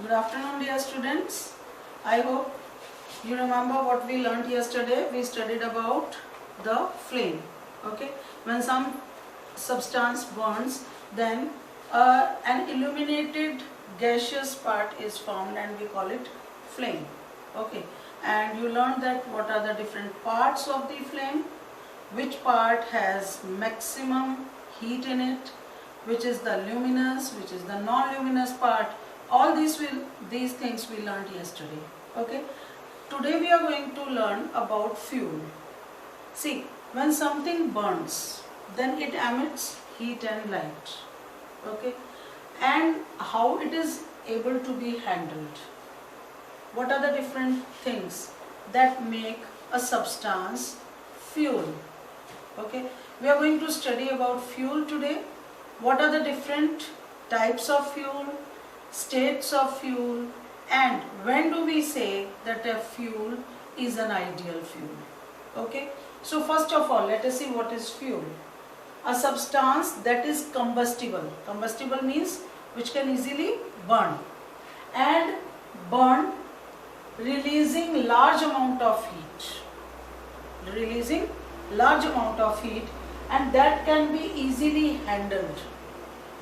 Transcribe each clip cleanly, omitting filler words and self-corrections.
Good afternoon, dear students. I hope you remember what we learned yesterday. We studied about the flame. Okay, when some substance burns, then an illuminated gaseous part is formed, and we call it flame. Okay, and you learned that what are the different parts of the flame, which part has maximum heat in it, which is the luminous, which is the non-luminous part. All these things we learned yesterday. Okay, today we are going to learn about fuel. See, when something burns, then it emits heat and light. Okay, and how it is able to be handled. What are the different things that make a substance fuel? Okay, we are going to study about fuel today. What are the different types of fuel, states of fuel, and when do we say that a fuel is an ideal fuel? Okay, so first of all, let us see what is fuel. A substance that is combustible. Combustible means which can easily burn, and burn releasing large amount of heat. Releasing large amount of heat, and that can be easily handled.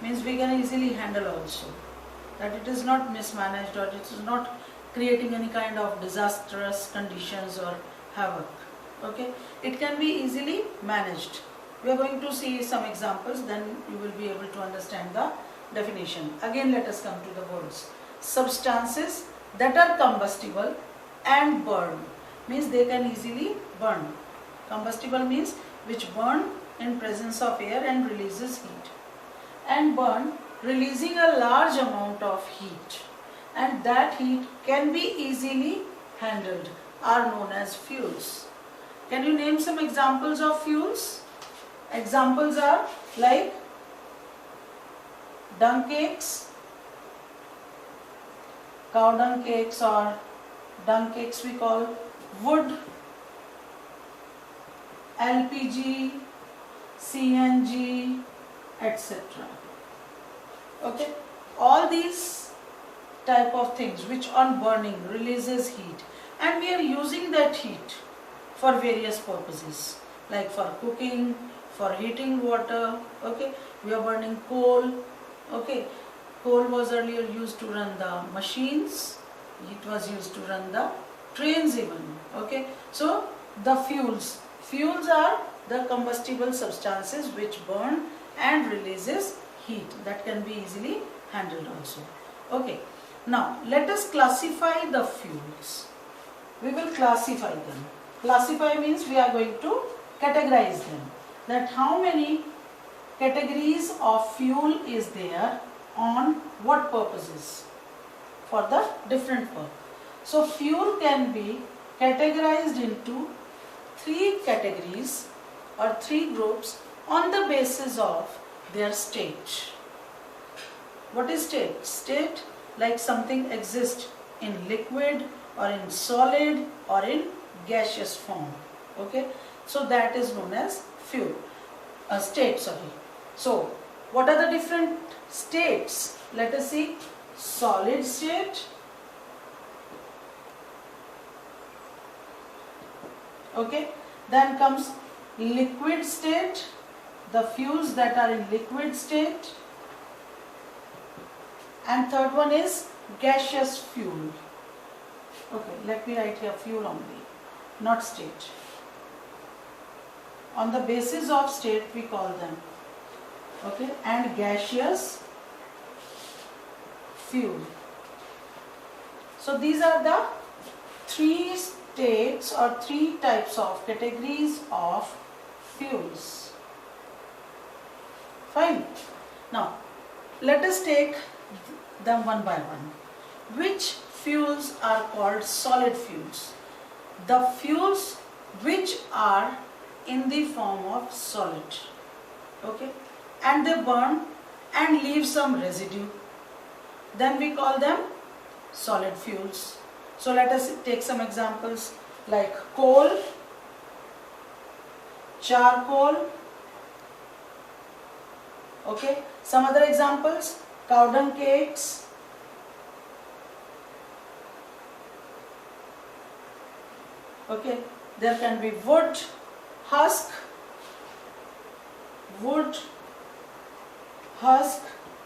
Means we can easily handle also. That it is not mismanaged, or it is not creating any kind of disastrous conditions or havoc. Okay, it can be easily managed. We are going to see some examples, then you will be able to understand the definition. Again, let us come to the words. Substances that are combustible and burn, means they can easily burn. Combustible means which burn in presence of air and releases heat, and burn releasing a large amount of heat, and that heat can be easily handled, are known as fuels. Can you name some examples of fuels? Examples are like dung cakes, cow dung cakes, or dung cakes we call, wood, LPG, CNG, etc. Okay, all these type of things which on burning releases heat, and we are using that heat for various purposes, like for cooking, for heating water. Okay, we are burning coal. Okay, coal was earlier used to run the machines, it was used to run the trains even. Okay, so the fuels are the combustible substances which burn and releases heat, that can be easily handled also. Okay, now let us classify the fuels. We will classify them. Classify means we are going to categorize them, that how many categories of fuel is there on what purposes, for the different work. So fuel can be categorized into three categories or three groups on the basis of their state. What is state? State, like something exists in liquid or in solid or in gaseous form. Okay, so that is known as fuel, state, sorry. So what are the different states? Let us see. Solid state, okay, then comes liquid state, the fuels that are in liquid state, and third one is gaseous fuel. Okay, let me write here fuel only, not state. On the basis of state we call them. Okay, and gaseous fuel. So these are the three states or three types of categories of fuels. Fine. Now let us take them one by one. Which fuels are called solid fuels? The fuels which are in the form of solid. Okay, and they burn and leave some residue, then we call them solid fuels. So let us take some examples like coal, charcoal. Okay, some other examples: cow dung cakes, Okay, there can be wood, husk,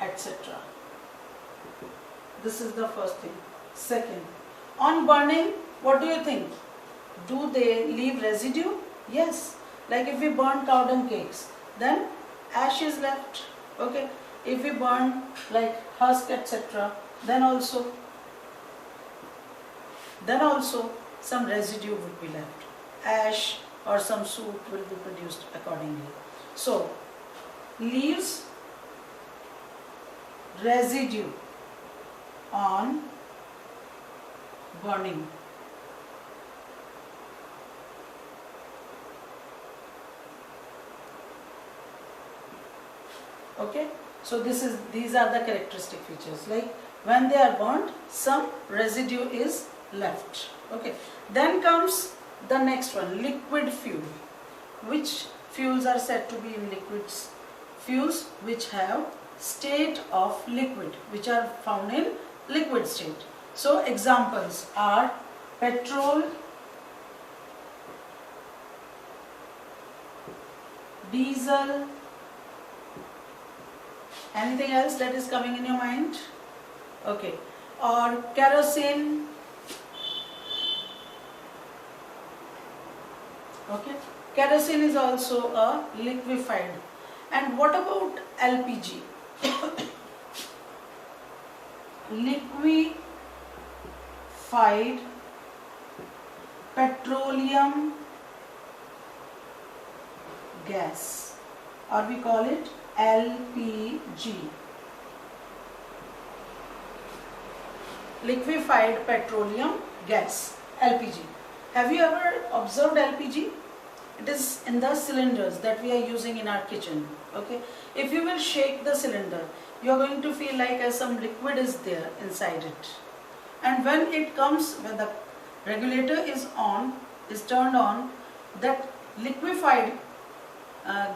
etc. This is the first thing. Second, on burning, what do you think? Do they leave residue? Yes. Like if we burn cow dung cakes, then ash is left. Okay. If we burn like husk, etc., then also some residue would be left. Ash or some soot will be produced accordingly. So, leaves residue on burning. Okay, so these are the characteristic features. Like when they are burnt, some residue is left. Okay, then comes the next one, liquid fuel. Which fuels are said to be in liquids? Fuels which have state of liquid, which are found in liquid state. So examples are petrol, diesel. Anything else that is coming in your mind? Okay, or kerosene. Okay, kerosene is also a liquefied. And what about LPG? Liquefied petroleum gas, or we call it LPG. Liquefied petroleum gas, LPG. Have you ever observed LPG? It is in the cylinders that we are using in our kitchen. Okay, if you will shake the cylinder, you are going to feel like some liquid is there inside it. And when it comes, when the regulator is turned on, that liquefied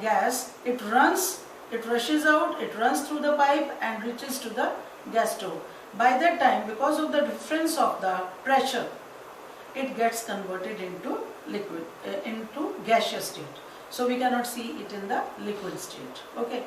gas, it rushes out, it runs through the pipe and reaches to the gas stove. By that time, because of the difference of the pressure, it gets converted into liquid, into gaseous state. So we cannot see it in the liquid state. Okay.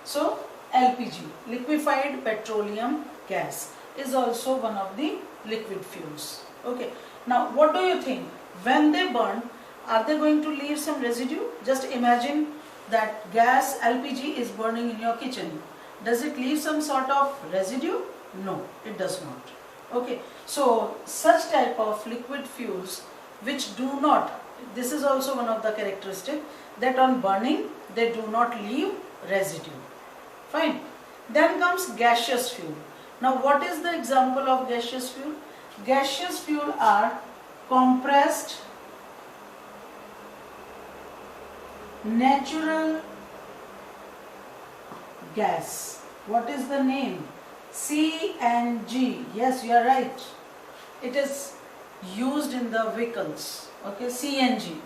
So LPG, liquefied petroleum gas, is also one of the liquid fuels. Okay. Now what do you think? When they burn, are they going to leave some residue? Just imagine that gas LPG is burning in your kitchen. Does it leave some sort of residue? No, it does not. Okay, so such type of liquid fuels which do not, this is also one of the characteristics, that on burning they do not leave residue. Fine. Then comes gaseous fuel. Now what is the example of gaseous fuel? Gaseous fuel are compressed natural gas. What is the name? CNG. Yes, you are right. It is used in the vehicles. Okay, CNG,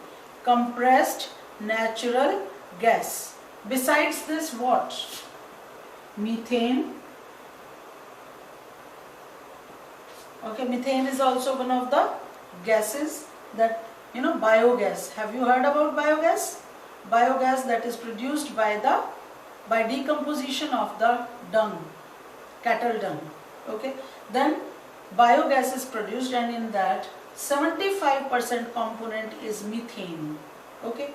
compressed natural gas. Besides this, what? Methane. Okay, methane is also one of the gases that, biogas. Have you heard about biogas? Biogas that is produced by decomposition of the dung, cattle dung. Okay, then biogas is produced, and in that 75% component is methane. Okay,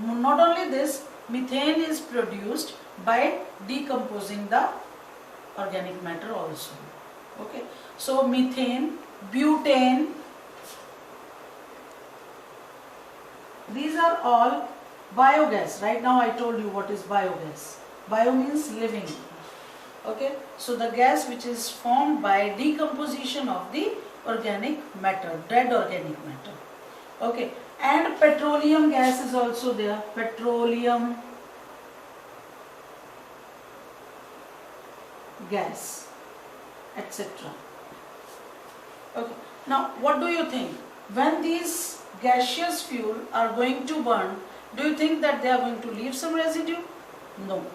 not only this, methane is produced by decomposing the organic matter also. Okay, so methane, butane, these are all biogas. Right now I told you what is biogas. Bio means living. Okay, so the gas which is formed by decomposition of the organic matter, dead organic matter. Okay, and petroleum gas is also there. Petroleum gas, etc. Okay, now what do you think? When these gaseous fuel are going to burn, do you think that they are going to leave some residue? No,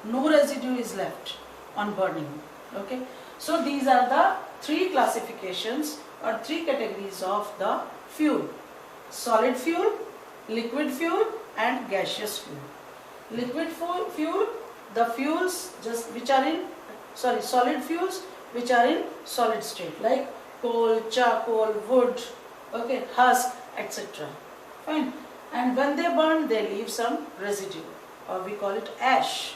no residue is left on burning. Okay, so these are the three classifications or three categories of the fuel. solid fuel, liquid fuel and gaseous fuel. Liquid fuel, the fuels just which are in, solid fuels which are in solid state, like coal, charcoal, wood, okay, husk, etc. Fine. And when they burn, they leave some residue, or we call it ash.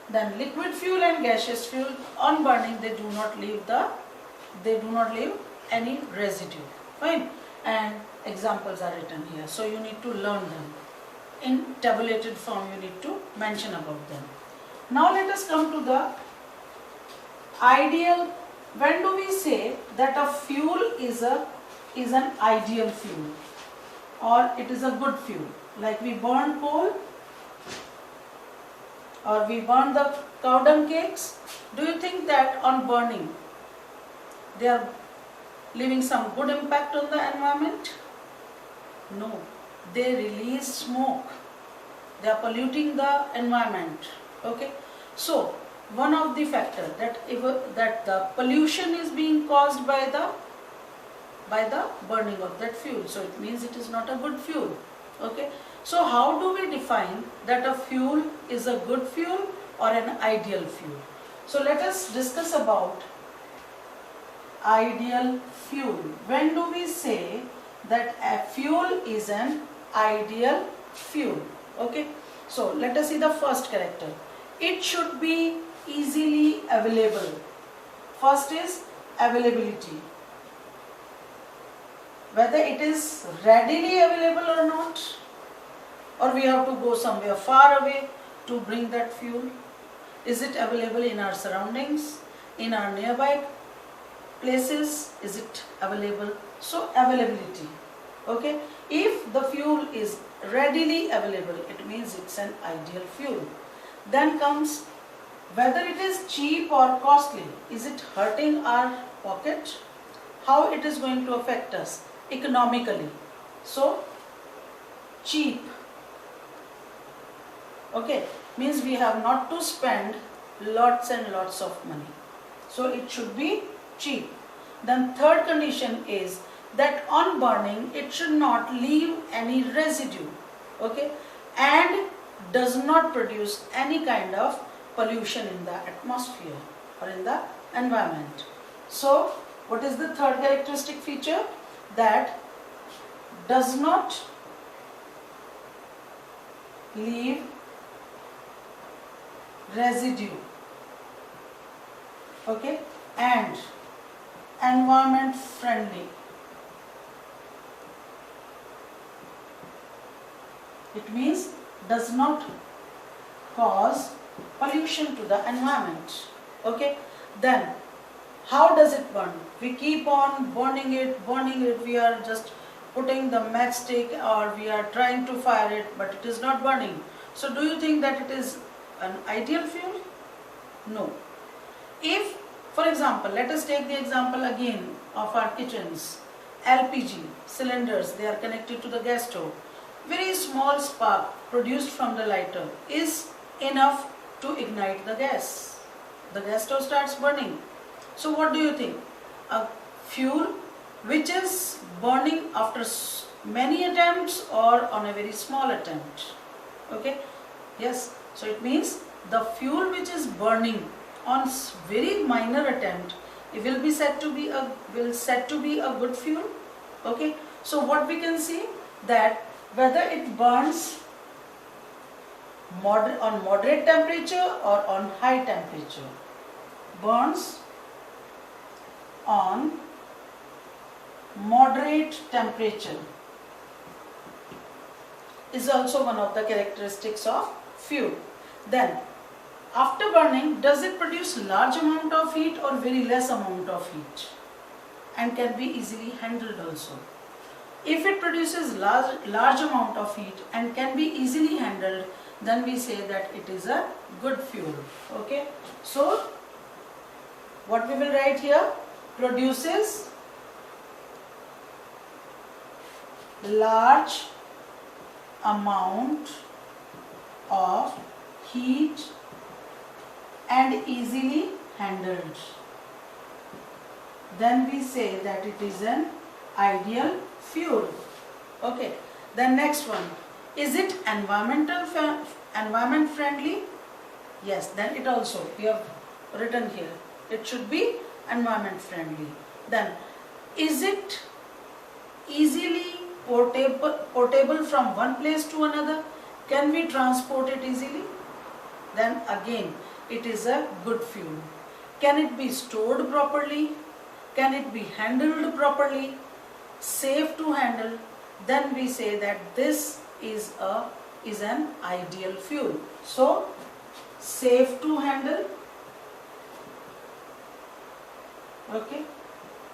Then liquid fuel and gaseous fuel, on burning they do not leave any residue. Fine. And examples are written here, so you need to learn them. In tabulated form you need to mention about them. Now let us come to the ideal. When do we say that a fuel is an ideal fuel, or it is a good fuel? Like we burn coal, or we burn the cow dung cakes. Do you think that on burning they are leaving some good impact on the environment? No, they release smoke. They are polluting the environment. Okay, so one of the factors that the pollution is being caused by the burning of that fuel. So it means it is not a good fuel. Okay, so how do we define that a fuel is a good fuel or an ideal fuel? So let us discuss about ideal fuel. When do we say that a fuel is an ideal fuel? Okay, so let us see the first character. It should be easily available. First is availability. Whether it is readily available or not, or we have to go somewhere far away to bring that fuel. Is it available in our surroundings, in our nearby places? Is it available? So availability. Okay, if the fuel is readily available, it means it's an ideal fuel. Then comes whether it is cheap or costly. Is it hurting our pocket? How it is going to affect us economically? So cheap, okay, means we have not to spend lots and lots of money. So it should be cheap. Then third condition is that on burning it should not leave any residue, okay, and does not produce any kind of pollution in the atmosphere or in the environment. So what is the third characteristic feature? That does not leave residue, okay, and environment friendly. It means does not cause pollution to the environment. Okay, then how does it burn? We keep on burning it, we are just putting the matchstick or we are trying to fire it, but it is not burning. So do you think that it is an ideal fuel? No. If, for example, let us take the example again of our kitchens. LPG cylinders, they are connected to the gas stove. Very small spark produced from the lighter is enough to ignite the gas. The gas stove starts burning. So what do you think? A fuel which is burning after many attempts or on a very small attempt? Okay, yes. So it means the fuel which is burning on very minor attempt, it will be said to be a good fuel. Okay, so what we can see, that whether it burns on moderate temperature or on high temperature, burns on moderate temperature is also one of the characteristics of fuel. Then after burning, does it produce large amount of heat or very less amount of heat, and can be easily handled also? If it produces large amount of heat and can be easily handled, then we say that it is a good fuel. Okay, so what we will write here? Produces large amount of heat and easily handled. Then we say that it is an ideal fuel. Okay, then next one, is it environment friendly? Yes, then it also, we have written here, it should be environment friendly. Then, is it easily portable from one place to another? Can we transport it easily? Then again, it is a good fuel. Can it be stored properly? Can it be handled properly? Safe to handle? Then we say that this is an ideal fuel. So, safe to handle, okay,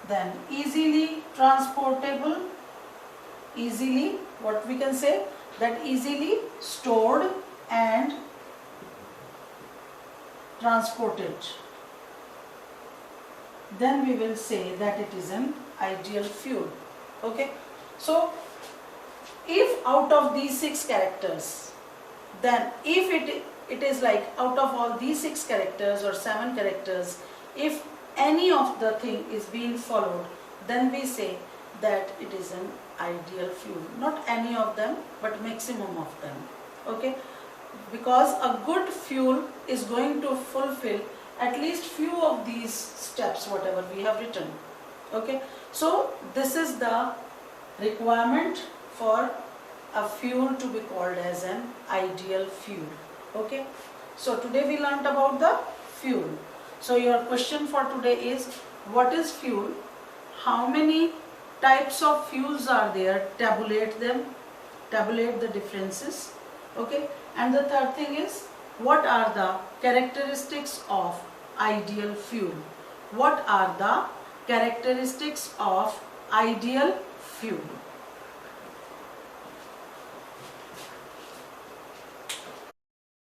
then easily transportable, easily, what we can say, that easily stored and transported. Then we will say that it is an ideal fuel. Okay, so if out of these 6 characters, then if it is like out of all these 6 characters or 7 characters, if any of the thing is being followed, then we say that it is an ideal fuel. Not any of them, but maximum of them. Okay, because a good fuel is going to fulfill at least few of these steps whatever we have written. Okay, so this is the requirement for a fuel to be called as an ideal fuel. Okay, so today we learnt about the fuel. So your question for today is, what is fuel? How many types of fuels are there? Tabulate them, tabulate the differences. Okay, and the third thing is, what are the characteristics of ideal fuel? What are the characteristics of ideal fuel?